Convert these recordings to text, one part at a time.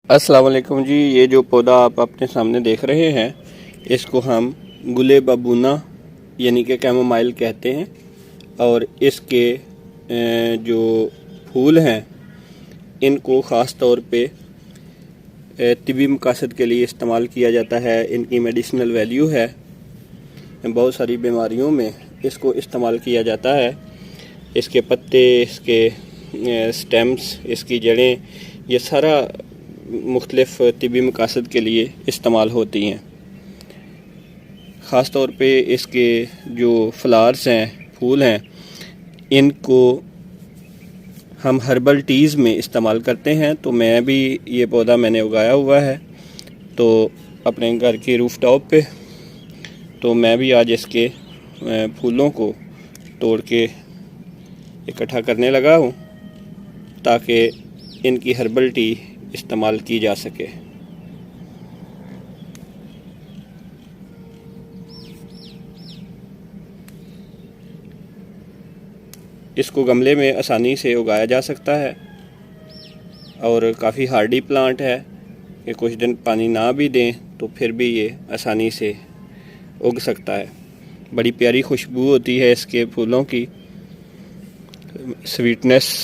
अस्सलाम वालेकुम जी। ये जो पौधा आप अपने सामने देख रहे हैं इसको हम गुले बबूना यानी कि कैमोमाइल कहते हैं और इसके जो फूल हैं इनको ख़ास तौर पे तिबी मकासद के लिए इस्तेमाल किया जाता है। इनकी मेडिसिनल वैल्यू है, बहुत सारी बीमारियों में इसको इस्तेमाल किया जाता है। इसके पत्ते, इसके स्टेम्स, इसकी जड़ें, ये सारा मुख्तलिफ़ तिबी मकासद के लिए इस्तेमाल होती हैं। ख़ास तौर पे इसके जो फ्लावर्स हैं, फूल हैं, इनको हम हर्बल टीज़ में इस्तेमाल करते हैं। तो मैं भी ये पौधा मैंने उगाया हुआ है तो अपने घर के रूफ टॉप पे, तो मैं भी आज इसके फूलों को तोड़ के इकट्ठा करने लगा हूँ ताकि इनकी हर्बल टी इस्तेमाल की जा सके। इसको गमले में आसानी से उगाया जा सकता है और काफ़ी हार्डी प्लांट है कि कुछ दिन पानी ना भी दें तो फिर भी ये आसानी से उग सकता है। बड़ी प्यारी खुशबू होती है इसके फूलों की, स्वीटनेस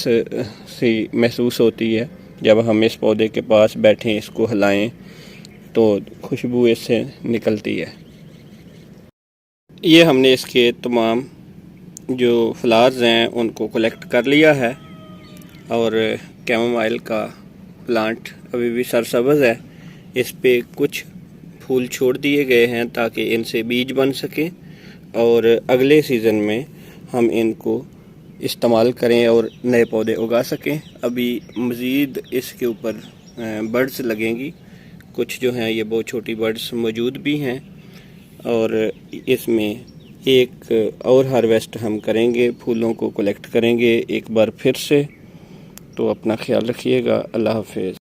सी महसूस होती है जब हम इस पौधे के पास बैठें, इसको हिलाएं तो खुशबू इससे निकलती है। ये हमने इसके तमाम जो फ्लावर्स हैं उनको कलेक्ट कर लिया है और कैमोमाइल का प्लांट अभी भी सरसब्ज़ है। इस पे कुछ फूल छोड़ दिए गए हैं ताकि इनसे बीज बन सकें और अगले सीज़न में हम इनको इस्तेमाल करें और नए पौधे उगा सकें। अभी मज़ीद इसके ऊपर बर्ड्स लगेंगी, कुछ जो हैं ये बहुत छोटी बर्ड्स मौजूद भी हैं और इसमें एक और हार्वेस्ट हम करेंगे, फूलों को कलेक्ट करेंगे एक बार फिर से। तो अपना ख्याल रखिएगा। अल्लाह हाफ़िज़।